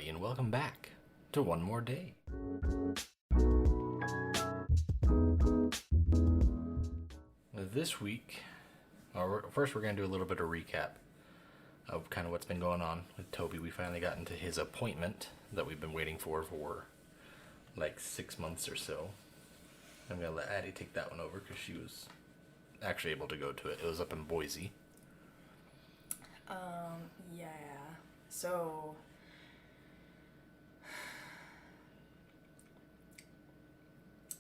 everybody, and welcome back to One More Day. This week, first we're going to do a little bit of recap of kind of what's been going on with Tobi. We finally got into his appointment that we've been waiting for like 6 months or so. I'm going to let Addi take that one over because she was actually able to go to it. It was up in Boise. Yeah. So,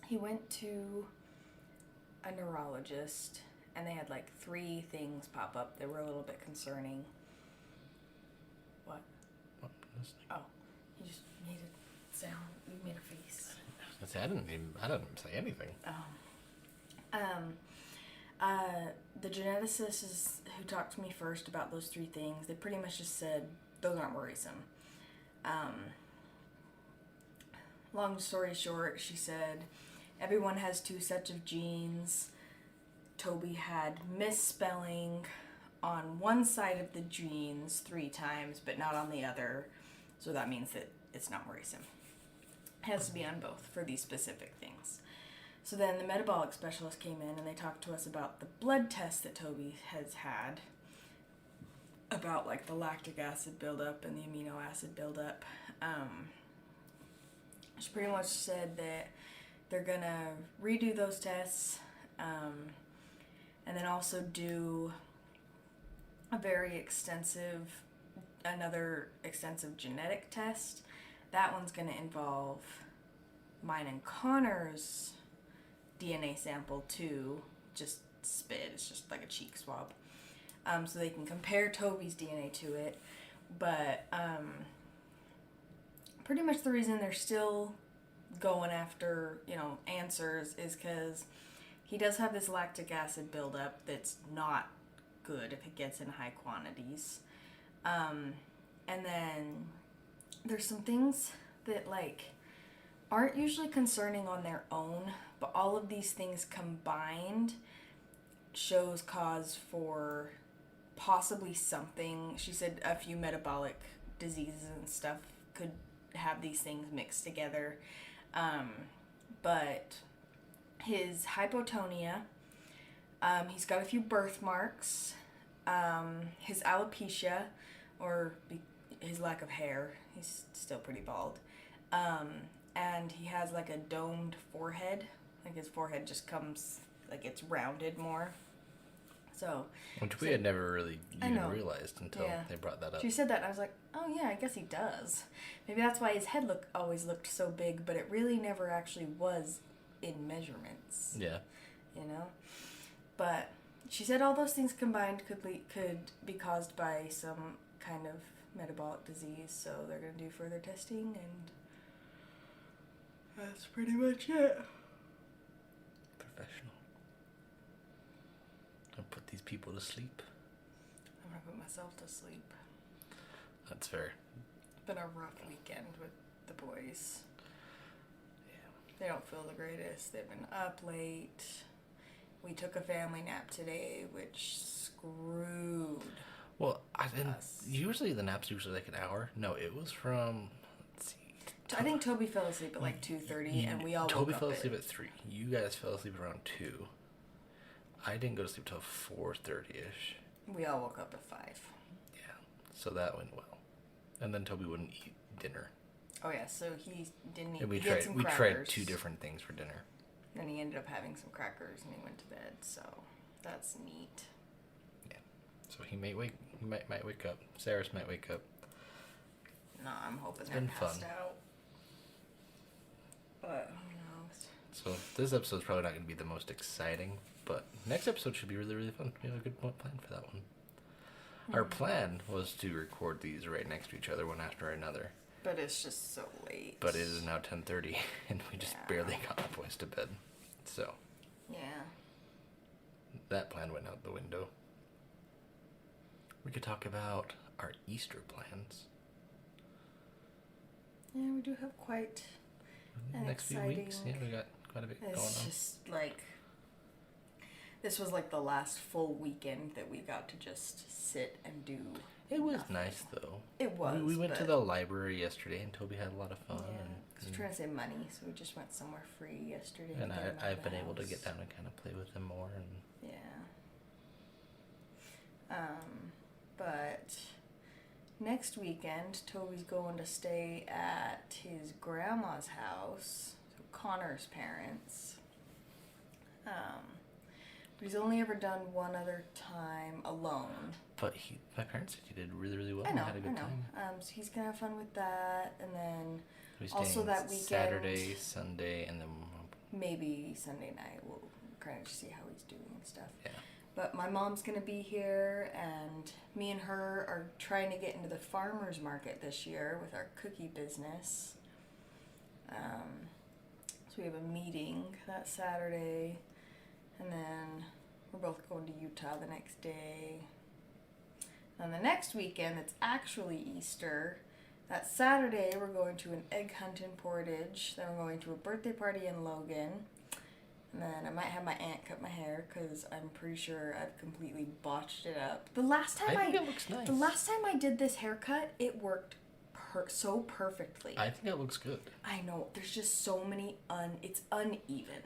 he went to a neurologist, and they had like 3 things pop up that were a little bit concerning. What? What? Oh, you just made a sound. You made a face. I didn't say anything. The geneticist who talked to me first about those 3 things, they pretty much just said those aren't worrisome. Long story short, she said everyone has 2 sets of genes. Tobi had misspelling on one side of the genes 3 times, but not on the other. So that means that it's not worrisome. It has to be on both for these specific things. So then the metabolic specialist came in and they talked to us about the blood test that Tobi has had, about like the lactic acid buildup and the amino acid buildup. She pretty much said that they're gonna redo those tests, and then also do another extensive genetic test. That one's gonna involve mine and Connor's DNA sample too, just spit. It's just like a cheek swab. So they can compare Tobi's DNA to it. But pretty much the reason they're still going after, answers is because he does have this lactic acid buildup that's not good if it gets in high quantities. And then there's some things that aren't usually concerning on their own, but all of these things combined shows cause for possibly something. She said a few metabolic diseases and stuff could have these things mixed together. But his hypotonia, he's got a few birthmarks, his alopecia, or his lack of hair, he's still pretty bald, and he has like a domed forehead, like his forehead just comes, like it's rounded more. So, which we had never really even realized until they brought that up. She said that, and I was like, oh yeah, I guess he does. Maybe that's why his head always looked so big, but it really never actually was in measurements. Yeah. But she said all those things combined could be caused by some kind of metabolic disease, so they're going to do further testing, and that's pretty much it. Professional. Don't put these people to sleep. I'm going to put myself to sleep. That's fair. It's been a rough weekend with the boys. Yeah. They don't feel the greatest. They've been up late. We took a family nap today, which screwed Well, us. Usually the nap's usually like an hour. No, it was from, let's see. I think Tobi fell asleep at 2:30, and we all woke up. Tobi fell asleep at 3. You guys fell asleep around 2. I didn't go to sleep till 4:30ish. We all woke up at 5. Yeah, so that went well. And then Tobi wouldn't eat dinner. Oh yeah, so he didn't eat. And we crackers. tried 2 different things for dinner. Then he ended up having some crackers, and he went to bed. So that's neat. Yeah. So he might wake up. Saris might wake up. No, I'm hoping been they're passed fun. out. But who knows? So this episode's probably not going to be the most exciting, but next episode should be really, really fun. We have a good plan for that one. Mm-hmm. Our plan was to record these right next to each other, one after another. But it's just so late. But it is now 10:30, and we just barely got the boys to bed. So. Yeah. That plan went out the window. We could talk about our Easter plans. Yeah, we do have quite an next exciting... few weeks. Yeah, we got quite a bit going on. It's just This was like the last full weekend that we got to just sit and do. It was nothing. nice though. It was. We went to the library yesterday, and Toby had a lot of fun. Yeah, and we're trying to save money, so we just went somewhere free yesterday. And to get him out I've of been the able to house. get down and kind of play with him more. And Yeah. But next weekend, Toby's going to stay at his grandma's house, so Connor's parents. But he's only ever done one other time alone. but my parents said he did really, really well. I know, and had a good time. So he's gonna have fun with that, and then We also staying that weekend- Saturday, Sunday, and then maybe Sunday night we'll kind of see how he's doing and stuff. yeah. But my mom's gonna be here, and me and her are trying to get into the farmers market this year with our cookie business. So we have a meeting that Saturday, and then we're both going to Utah the next day. And the next weekend, it's actually Easter. That Saturday, we're going to an egg hunt in Portage. Then we're going to a birthday party in Logan. And then I might have my aunt cut my hair because I'm pretty sure I've completely botched it up. The last time I think it looks nice. the last time I did this haircut, it worked so perfectly. I think it looks good. I know. There's just so many it's uneven.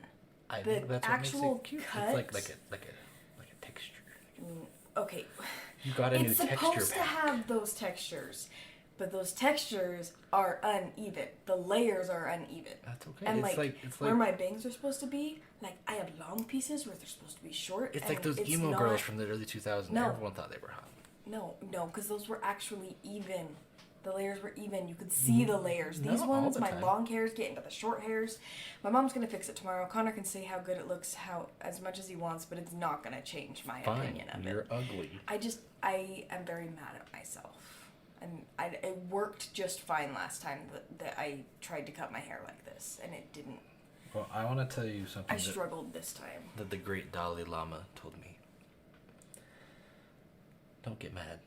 I The think that's what makes actual it cute. cut- It's like a texture. Okay. You got a new It's texture supposed to pack. have those textures, but those textures are uneven. The layers are uneven. That's okay. And it's like where my bangs are supposed to be, like I have long pieces where they're supposed to be short. it's and like those it's emo not- girls from the early 2000s. No. Everyone thought they were hot. No, because those were actually even. The layers were even. You could see the layers. These No, all ones, the my time. long hairs get into the short hairs. My mom's gonna fix it tomorrow. Connor can say how good it looks, how as much as he wants, but it's not gonna change my Fine. opinion of You're it. ugly. I am very mad at myself. And it worked just fine last time that I tried to cut my hair like this, and it didn't. Well, I want to tell you something I struggled this time. that the great Dalai Lama told me. Don't get mad.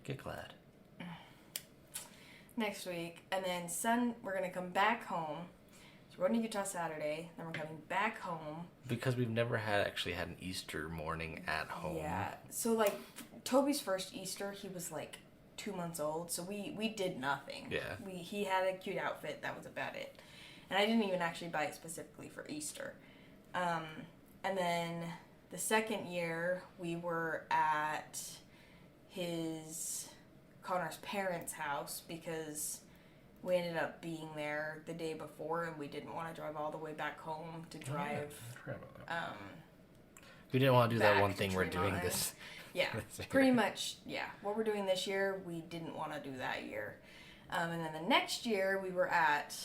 Get glad. Next week, and then we're gonna come back home. So we're going to Utah Saturday, then we're coming back home. Because we've never actually had an Easter morning at home. Yeah. So like Toby's first Easter, he was like 2 months old, so we did nothing. Yeah. He had a cute outfit, that was about it. And I didn't even actually buy it specifically for Easter. And then the second year we were at Connor's parents' house because we ended up being there the day before and we didn't want to drive all the way back home to drive. I forgot about that. Um, We didn't want to do that back one to thing we're doing Tremont. this. Yeah, this year. pretty much. Yeah, what we're doing this year, we didn't want to do that year. And then the next year, we were at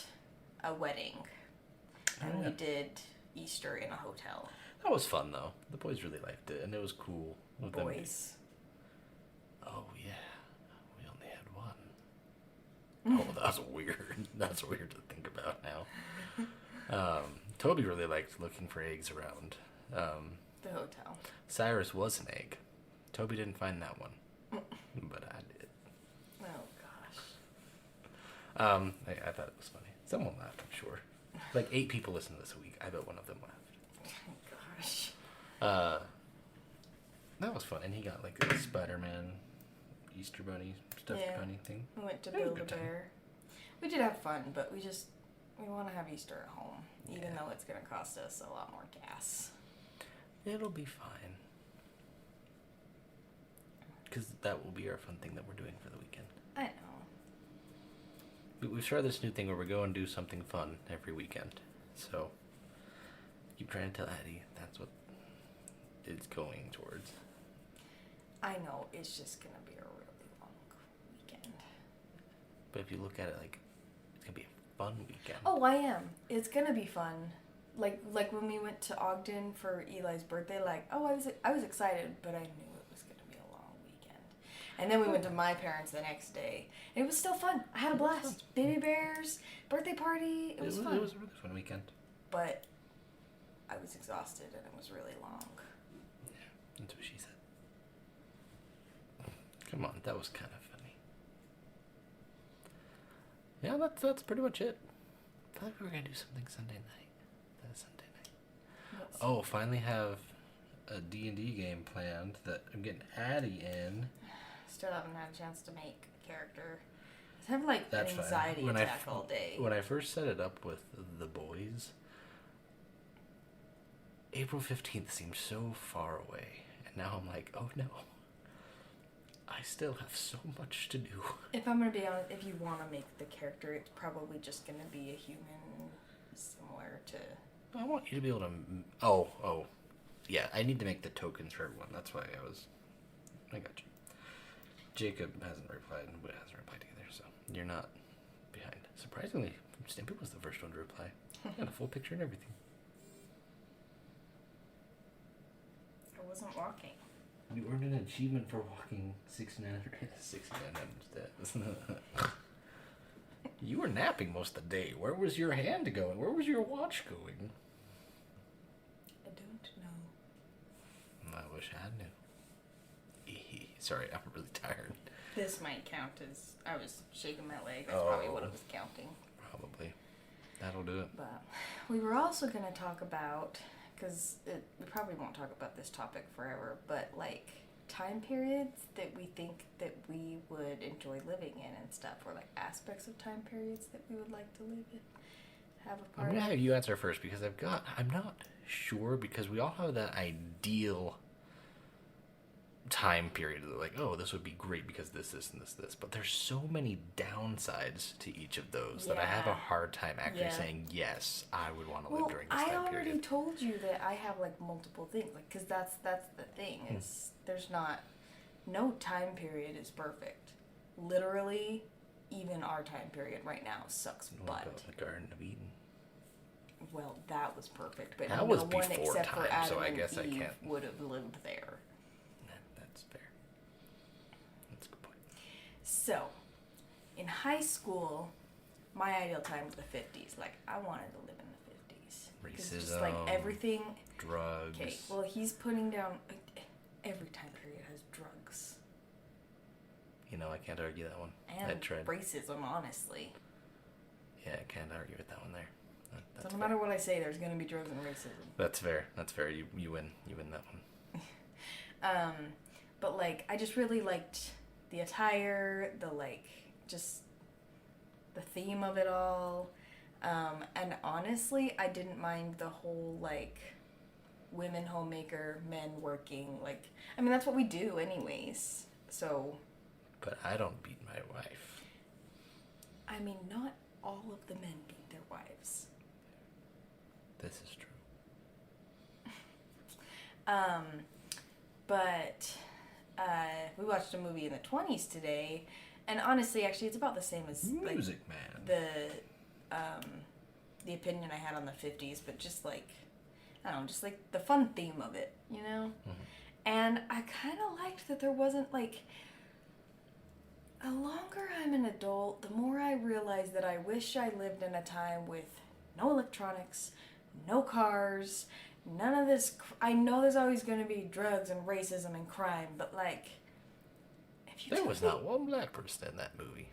a wedding, and Oh, yeah. we did Easter in a hotel. That was fun though. The boys really liked it, and it was cool. With them. Boys. Oh yeah, we only had one. Oh, that was weird. That's weird to think about now. Toby really liked looking for eggs around. The hotel. Cyrus was an egg. Toby didn't find that one, but I did. Oh gosh. I thought it was funny. Someone laughed, I'm sure. Like 8 people listened this week. I bet one of them laughed. Oh gosh. That was fun, and he got like a Spider-Man Easter bunny stuffed Yeah. bunny thing. We went to It was a Build a good time. Bear. We did have fun, but we want to have Easter at home, even Yeah. though it's going to cost us a lot more gas. It'll be fine. Because that will be our fun thing that we're doing for the weekend. I know. We've started this new thing where we go and do something fun every weekend. So, keep trying to tell Addi that's what it's going towards. I know, it's just going to be a really long weekend. But if you look at it like, it's going to be a fun weekend. Oh, I am. It's going to be fun. Like when we went to Ogden for Eli's birthday, I was excited, but I knew it was going to be a long weekend. And then we went to my parents the next day. And it was still fun. I had a blast. Baby bears, birthday party. It was fun. It was a really fun weekend. But I was exhausted and it was really long. Yeah, that's what she said. Come on, that was kind of funny. Yeah, that's pretty much it. I thought we were going to do something Sunday night. Sunday night. Oh, finally have a D&D game planned that I'm getting Addi in. Still haven't had a chance to make a character. I have like That's an fine. anxiety attack all day. When I first set it up with the boys, April 15th seemed so far away. And now I'm like, oh no. I still have so much to do. If I'm going to be honest, if you want to make the character, it's probably just going to be a human similar to... I want you to be able to... Oh. Yeah, I need to make the tokens for everyone. That's why I got you. Jacob hasn't replied, and Whit hasn't replied either, so you're not behind. Surprisingly, Stimpy was the first one to reply. Got a full picture and everything. I wasn't walking. You earned an achievement for walking 6900 steps. You were napping most of the day. Where was your hand going? Where was your watch going? I don't know. I wish I knew. Sorry, I'm really tired. This might count as I was shaking my leg. That's probably what it was counting. Probably. That'll do it. But we were also going to talk about, because we probably won't talk about this topic forever, but like time periods that we think that we would enjoy living in and stuff, or like aspects of time periods that we would like to live in, have a part I'm of. going to have you answer first because I'm not sure, because we all have that ideal time period that like, oh, this would be great because this, and this. But there's so many downsides to each of those that I have a hard time actually saying, yes, I would want to live during this time period. I already told you that I have like multiple things, like, because that's the thing is there's no time period is perfect. Literally, even our time period right now sucks butt. About the Garden of Eden? Well, that was perfect, but that no was one before except time, for Adam so I and guess I Eve can't. would have lived there. That's fair. That's a good point. So, in high school, my ideal time was the 50s. Like, I wanted to live in the 50s. Racism. Just like everything. Drugs. Okay, well, he's putting down. Every time period has drugs. You know, I can't argue that one. And racism, honestly. Yeah, I can't argue with that one there. So no matter what I say, there's going to be drugs and racism. That's fair. You win. You win that one. But like, I just really liked the attire, just the theme of it all. And honestly, I didn't mind the whole like women homemaker, men working. Like, I mean, that's what we do anyways. So. But I don't beat my wife. I mean, not all of the men beat their wives. This is true. But we watched a movie in the 20s today, and honestly, actually, it's about the same as Music Man. The opinion I had on the 50s, but just like, I don't know, just like the fun theme of it, you know? Mm-hmm. And I kind of liked that there wasn't like, the longer I'm an adult, the more I realize that I wish I lived in a time with no electronics, no cars, none of this. I know there's always going to be drugs and racism and crime, but like, if you there was not one black person in that movie.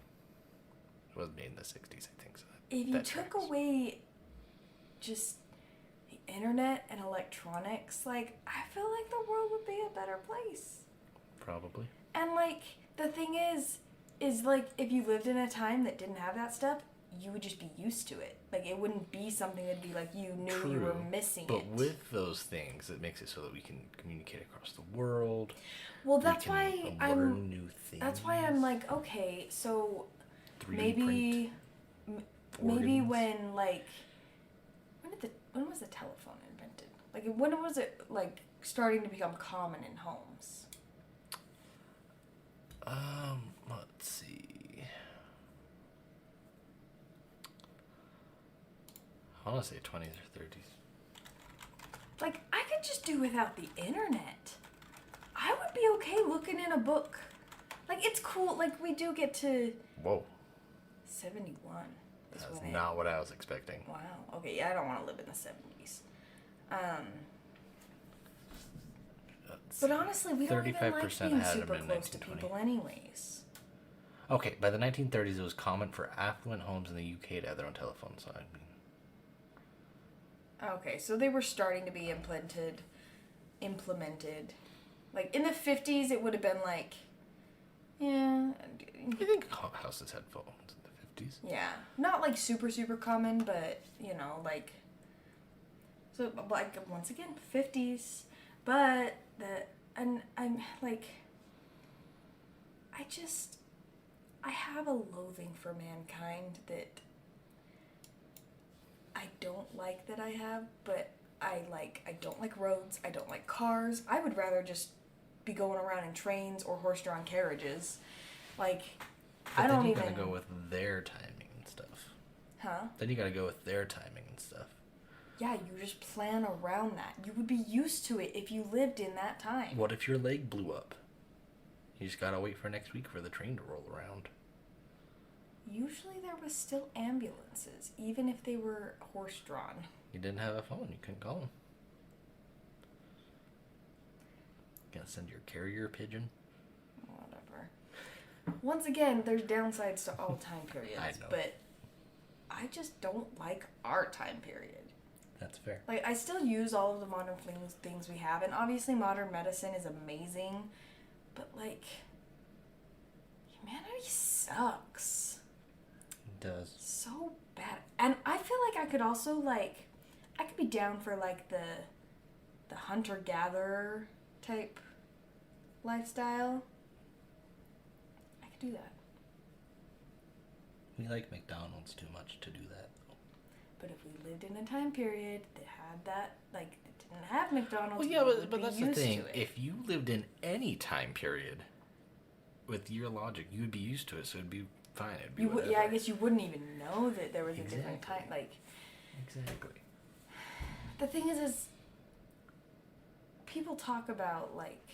It was made in the 60s, I think so. If you took away just the internet and electronics, like, I feel like the world would be a better place. Probably. And like, the thing is like, if you lived in a time that didn't have that stuff, you would just be used to it. Like, it wouldn't be something that'd be like you knew you were missing but it. But with those things, it makes it so that we can communicate across the world. Well, that's why learn new things. That's why I'm like, okay, so 3D maybe when like when was the telephone invented? Like, when was it like starting to become common in homes? Let's see. I want to say 20s or 30s. Like, I could just do without the internet. I would be okay looking in a book. Like, it's cool. Like, we do get to... Whoa. 71. That's not what I was expecting. Wow. Okay, yeah, I don't want to live in the 70s. But honestly, we don't even like being super close to people anyways. Okay, by the 1930s, it was common for affluent homes in the UK to have their own telephones. So Okay, so they were starting to be implemented implemented. Like, in the 50s, it would have been like, yeah. I think houses had phones in the 50s. Yeah. Not, like, super, super common, but, you know, like... So, like, once again, 50s. But, and I'm, like... I have a loathing for mankind that I don't like that I have, but I don't like roads, I don't like cars. I would rather just be going around in trains or horse-drawn carriages. Like, but I don't then even... you gotta go with their timing and stuff. Huh? Then you gotta go with their timing and stuff. Yeah, you just plan around that. You would be used to it if you lived in that time. What if your leg blew up? You just gotta wait for next week for the train to roll around. Usually there was still ambulances, even if they were horse-drawn. You didn't have a phone. You couldn't call them. You gotta send your carrier pigeon. Whatever. Once again, there's downsides to all time periods. I know. But I just don't like our time period. That's fair. Like, I still use all of the modern things we have, and obviously modern medicine is amazing, but, like, humanity sucks. It does. So bad. And I feel like I could also, like, I could be down for, like, the hunter-gatherer type lifestyle. I could do that. We like McDonald's too much to do that, though. But if we lived in a time period that had that, like, that didn't have McDonald's, Well, yeah, we would but be that's the used thing. to it. If you lived in any time period, with your logic, you would be used to it, so it'd be fine. It'd be yeah, I guess you wouldn't even know that there was a different Exactly. time. Like, Exactly. the thing is people talk about, like,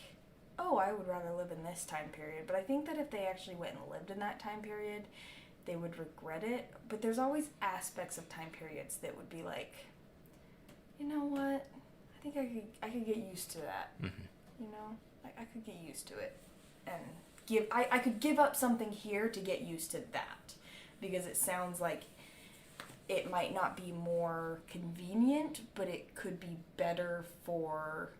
oh, I would rather live in this time period. But I think that if they actually went and lived in that time period, they would regret it. But there's always aspects of time periods that would be like, you know what? I think I could get used to that. Mm-hmm. You know? Like, I could get used to it. And I could give up something here to get used to that. Because it sounds like it might not be more convenient, but it could be better for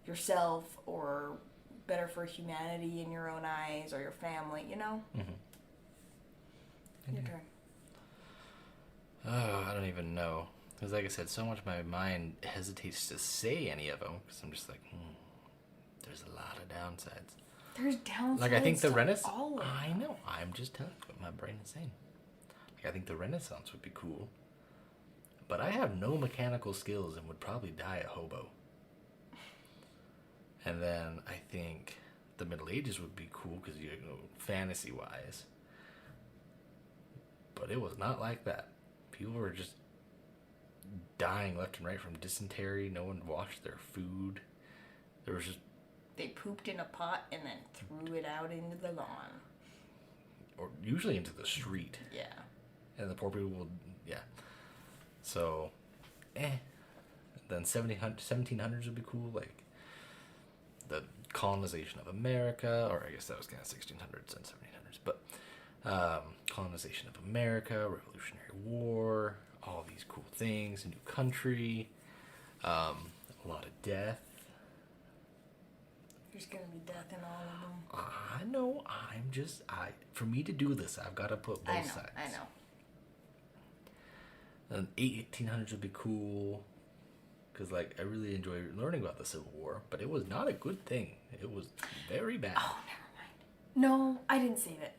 yourself or better for humanity in your own eyes or your family, you know? Mm-hmm. Your turn. Oh, I don't even know. Because like I said, so much my mind hesitates to say any of them. Because I'm just like, there's a lot of downsides. There's downsides. Like, I think the Renaissance... all of them. I know. I'm just telling you what my brain is saying. Like, I think the Renaissance would be cool. But I have no mechanical skills and would probably die a hobo. And then I think the Middle Ages would be cool because, you know, fantasy-wise. But it was not like that. People were just dying left and right from dysentery. No one washed their food. There was just... They pooped in a pot and then threw it out into the lawn. Or usually into the street. Yeah. And the poor people would... Yeah. So, Then 1700s would be cool. Like, the colonization of America. Or I guess that was kind of 1600s and 1700s. But... colonization of America, Revolutionary War, all these cool things, a new country, a lot of death. There's gonna be death in all of them. I know. For me to do this, I've got to put both sides. I know. And 1800s would be cool, because like I really enjoy learning about the Civil War, but it was not a good thing. It was very bad. Oh, never mind. No, I didn't save it.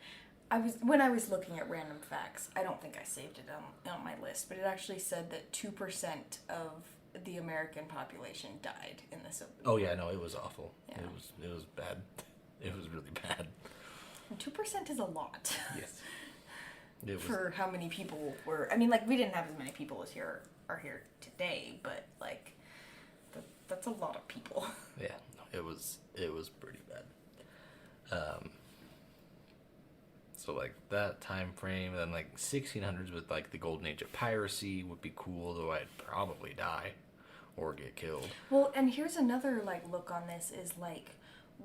When I was looking at random facts, I don't think I saved it on my list, but it actually said that 2% of the American population died in the Civil War. Oh yeah, no, it was awful. Yeah. It was bad. It was really bad. And 2% is a lot. Yes. It was, for how many people were. I mean, like, we didn't have as many people as are here today, but like, that's a lot of people. Yeah, it was pretty bad. So like that time frame, then like 1600s with like the golden age of piracy would be cool, though I'd probably die or get killed. Well, and here's another like look on this is like,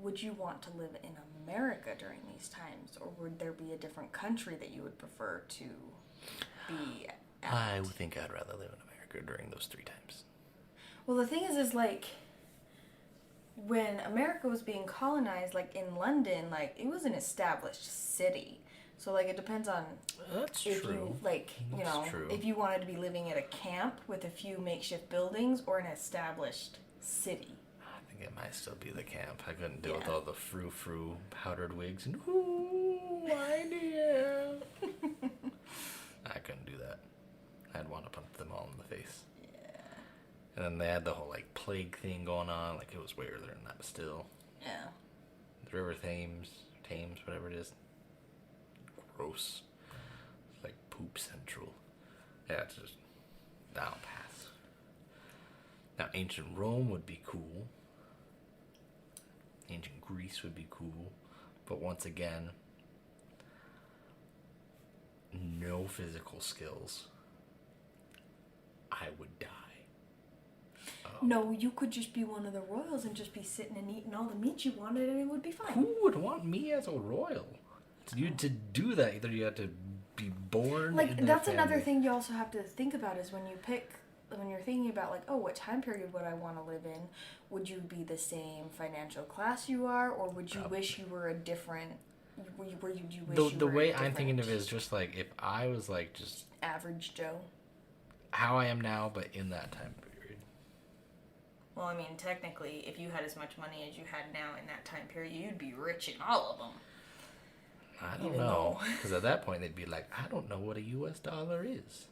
would you want to live in America during these times, or would there be a different country that you would prefer to be at? I would think I'd rather live in America during those 3 times. Well, the thing is like, when America was being colonized, like in London, like it was an established city. So like it depends on That's if true. you like, you That's know, true. if you wanted to be living at a camp with a few makeshift buildings or an established city. I think it might still be the camp. I couldn't deal with Yeah. all the frou-frou powdered wigs and ooh, idea. I couldn't do that. I'd want to punch them all in the face. Yeah. And then they had the whole like plague thing going on. Like it was way earlier than that, but still. Yeah. The River Thames, whatever it is. Gross. It's like poop central. Yeah, it's just I'll pass. Now ancient Rome would be cool. Ancient Greece would be cool. But once again, no physical skills. I would die. No, you could just be one of the royals and just be sitting and eating all the meat you wanted and it would be fine. Who would want me as a royal? To do that, either you have to be born. Like, in their that's family. another thing you also have to think about is when you're thinking about, like, oh, what time period would I want to live in? Would you be the same financial class you are, or would you wish you were a different... Do you wish you The were way a I'm thinking of it different is just like, if I was like just average Joe? how I am now, but in that time period. Well, I mean, technically, if you had as much money as you had now in that time period, you'd be rich in all of them. I don't Even know. though- Because at that point, they'd be like, I don't know what a US dollar is.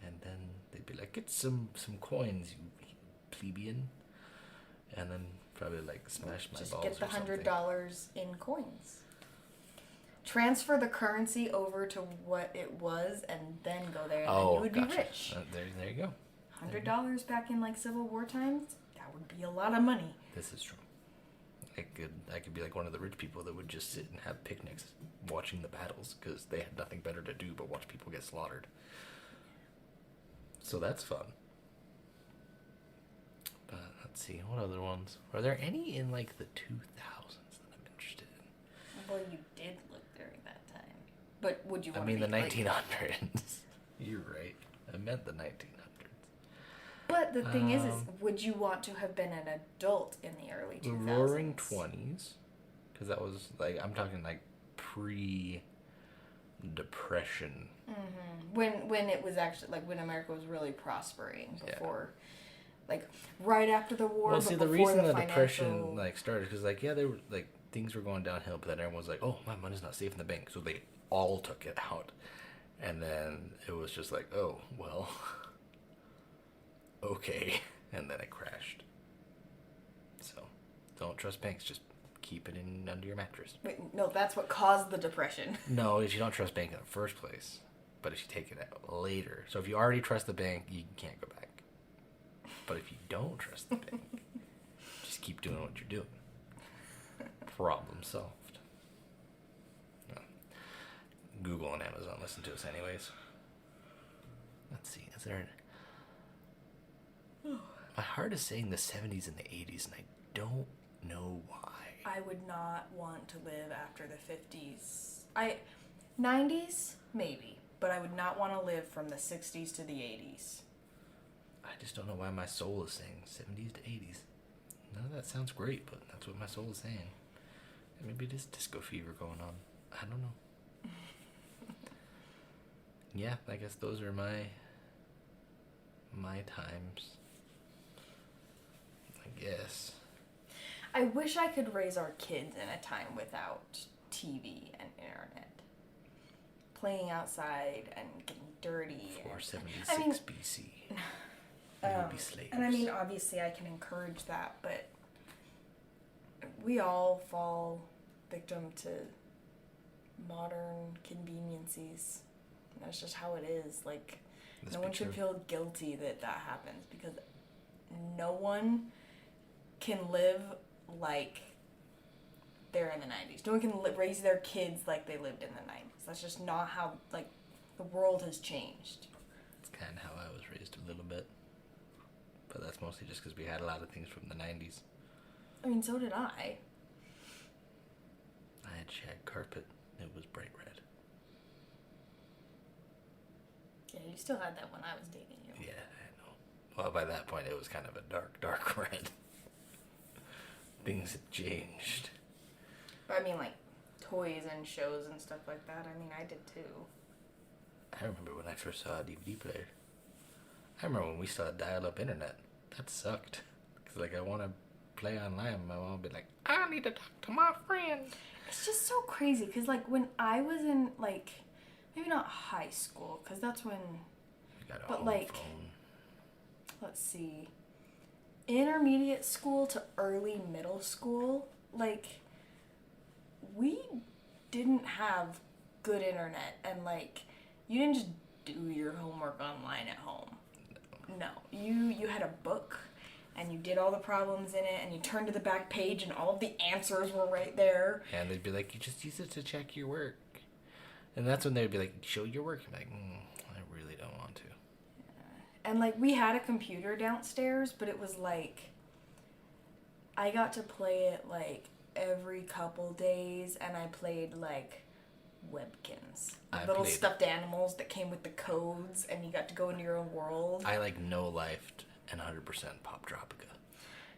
And then they'd be like, get some coins, you plebeian. And then probably like smash my Just balls get the or something. $100 in coins. Transfer the currency over to what it was, and then go there, and then you would gotcha. be rich. There you go. $100 back in like Civil War times, that would be a lot of money. This is true. I could be like one of the rich people that would just sit and have picnics watching the battles because they had nothing better to do but watch people get slaughtered. So that's fun. But let's see, what other ones? Are there any in like the 2000s that I'm interested in? Well, you did look during that time, but would you? I Want mean to the be, like- 1900s. You're right. I meant the 1900s. But the thing is, would you want to have been an adult in the early 2000s? The Roaring 20s, because that was like I'm talking like pre-depression. Mm-hmm. When it was actually like when America was really prospering before, like right after the war. Well, but see, the before reason the financial... depression like started because like they were like things were going downhill, but then everyone was like, "Oh, my money's not safe in the bank," so they all took it out, and then it was just like, "Oh, well, okay," and then it crashed. So, don't trust banks. Just keep it in under your mattress. Wait, no, that's what caused the depression. No, if you don't trust bank in the first place, but if you take it out later. So if you already trust the bank, you can't go back. But if you don't trust the bank, just keep doing what you're doing. Problem solved. No. Google and Amazon listen to us anyways. Let's see, is there my heart is saying the 70s and the 80s, and I don't know why. I would not want to live after the 50s. 90s, maybe. But I would not want to live from the 60s to the 80s. I just don't know why my soul is saying 70s to 80s. None of that sounds great, but that's what my soul is saying. And maybe it is disco fever going on. I don't know. Yeah, I guess those are my times. I guess. I wish I could raise our kids in a time without TV and internet. Playing outside and getting dirty. 476 I mean, BC. We would be slaves. And I mean, obviously I can encourage that, but we all fall victim to modern conveniences. That's just how it is. Like, no one should feel guilty that happens because no one can live like they're in the 90s. No one can raise their kids like they lived in the 90s. That's just not how, like, the world has changed. It's kind of how I was raised a little bit. But that's mostly just because we had a lot of things from the 90s. I mean, so did I. I had shag carpet. It was bright red. Yeah, you still had that when I was dating you. Yeah, I know. Well, by that point, it was kind of a dark, dark red. Things have changed. But I mean, like, toys and shows and stuff like that. I mean, I did too. I remember when I first saw a DVD player. I remember when we saw dial-up internet. That sucked. Because, like, I want to play online. My mom would be like, I need to talk to my friend. It's just so crazy. Because, like, when I was in, like, maybe not high school. Because that's when... But, like, let's see. Intermediate school to early middle school, like, we didn't have good internet. And, like, you didn't just do your homework online at home. No. You had a book, and you did all the problems in it, and you turned to the back page, and all of the answers were right there. And they'd be like, you just use it to check your work. And that's when they'd be like, show your work. I'm like, I really don't want to. And, like, we had a computer downstairs, but it was, like, I got to play it, like, every couple days, and I played, like, Webkins. Little stuffed animals that came with the codes, and you got to go into your own world. I, like, no-lifed and 100% Pop Tropica.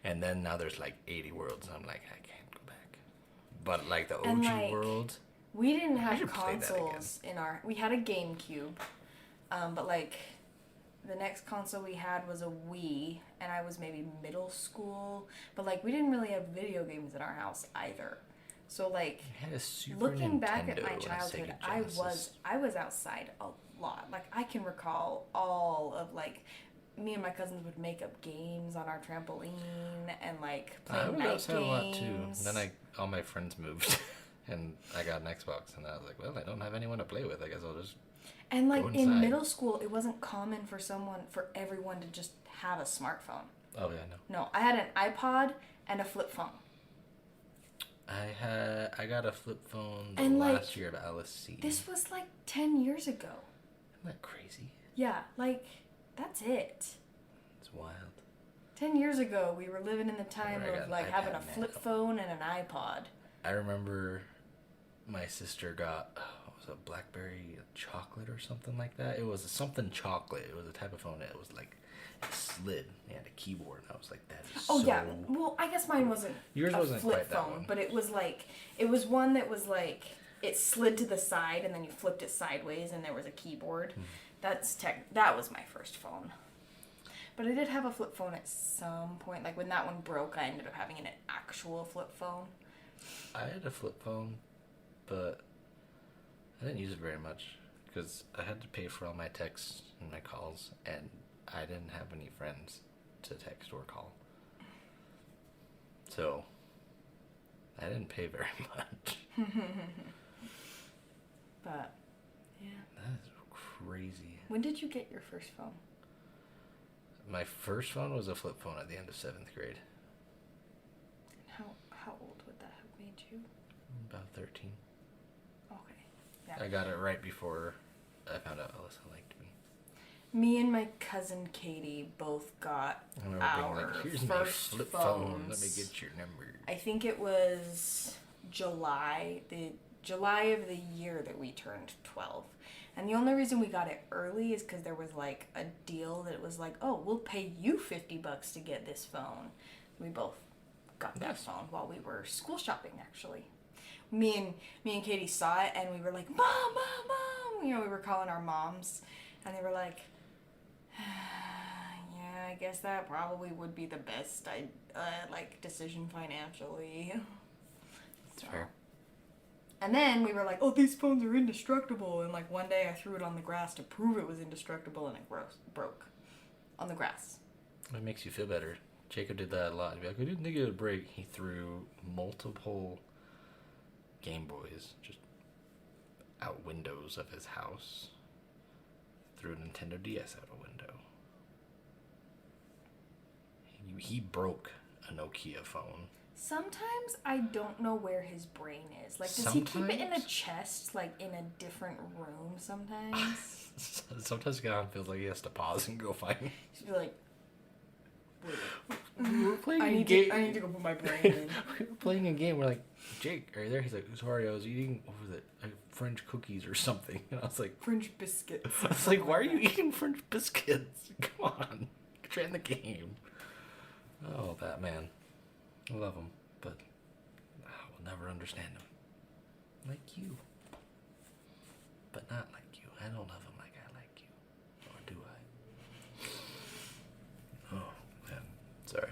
And then now there's, like, 80 worlds, and I'm like, I can't go back. But, like, the OG world... We didn't have consoles in our... We had a GameCube, but, like... The next console we had was a Wii, and I was maybe middle school. But, like, we didn't really have video games in our house either. So, like, looking back at my childhood, I was outside a lot. Like, I can recall all of, like, me and my cousins would make up games on our trampoline and, like, play night games. I was outside a lot, too. Then all my friends moved, and I got an Xbox, and I was like, well, I don't have anyone to play with. I guess I'll just... And, like, in middle school, it wasn't common for everyone to just have a smartphone. Oh, yeah, no. No, I had an iPod and a flip phone. I got a flip phone last year at LSC. This was, like, 10 years ago. Isn't that crazy? Yeah, like, that's it. It's wild. 10 years ago, we were living in the time of, like, having a flip phone and an iPod. I remember my sister got... a BlackBerry chocolate or something like that. It was something chocolate. It was a type of phone that was like it slid. It had a keyboard. And I was like, that is so... yeah. Well, I guess mine wasn't wasn't flip quite phone, that one. but it was like one that was like it slid to the side and then you flipped it sideways and there was a keyboard. That was my first phone. But I did have a flip phone at some point. Like when that one broke, I ended up having an actual flip phone. I had a flip phone, but I didn't use it very much because I had to pay for all my texts and my calls, and I didn't have any friends to text or call. So, I didn't pay very much. But, yeah. That is crazy. When did you get your first phone? My first phone was a flip phone at the end of 7th grade. How old would that have made you? About 13. Yeah. I got it right before I found out Alyssa liked me. Me and my cousin Katie both got our here's first my flip phone. Let me get your number. I think it was July of the year that we turned 12. And the only reason we got it early is because there was like a deal that was like, oh, we'll pay you $50 to get this phone. We both got that phone while we were school shopping, actually. Me and Katie saw it, and we were like, Mom, Mom, Mom! You know, we were calling our moms, and they were like, yeah, I guess that probably would be the best, decision financially. That's fair. And then we were like, oh, these phones are indestructible, and, like, one day I threw it on the grass to prove it was indestructible, and it broke on the grass. It makes you feel better. Jacob did that a lot. He'd be like, I didn't think it would break. He threw multiple Game Boys just out windows of his house. Threw a Nintendo DS out a window. He broke a Nokia phone. Sometimes I don't know where his brain is. Like, does he keep it in a chest, like in a different room sometimes? Sometimes it kind of feels like he has to pause and go find it. He'd be like, we're playing a game. I need to go put my brain in. We were playing a game. We're like, Jake, are you there? He's like, sorry, I was eating, what was it, like French cookies or something. And I was like, French biscuits. I was like, why are you eating French biscuits? Come on, get in the game. Oh, that man. I love him. but I will never understand them. Like you. But not like you. I don't love them like I like you. Or do I? Oh, man. Sorry.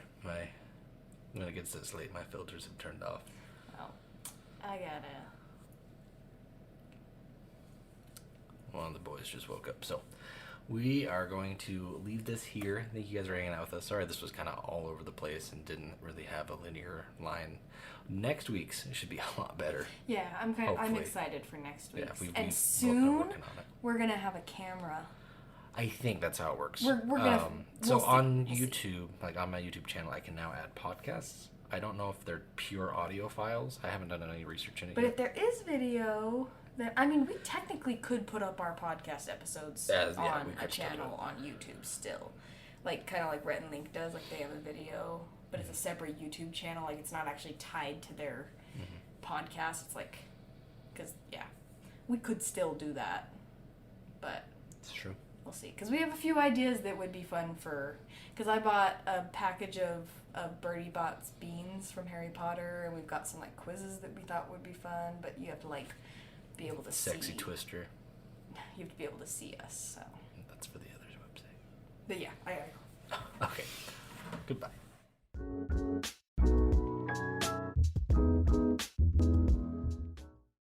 When it gets this late, my filters have turned off. Well, I gotta... One of the boys just woke up. So, we are going to leave this here. Thank you guys for hanging out with us. Sorry this was kind of all over the place and didn't really have a linear line. Next week's should be a lot better. Yeah, I'm Hopefully. excited for next week's. Yeah, we've and both been soon, working on it. we're gonna have a camera. I think that's how it works. We're gonna... So we'll on see. YouTube, like on my YouTube channel, I can now add podcasts. I don't know if they're pure audio files. I haven't done any research in it But yet. if there is video, then I mean, we technically could put up our podcast episodes on a channel on YouTube still, like kind of like Rhett and Link does. Like they have a video, but it's a separate YouTube channel. Like it's not actually tied to their podcast. It's like, because we could still do that, but It's true. we'll see. Because we have a few ideas that would be fun for. Because I bought a package of Birdie Bot's beans from Harry Potter, and we've got some like quizzes that we thought would be fun. But you have to like be able to Sexy see. Twister. You have to be able to see us. So. That's for the others' website. But yeah, I gotta go. Okay.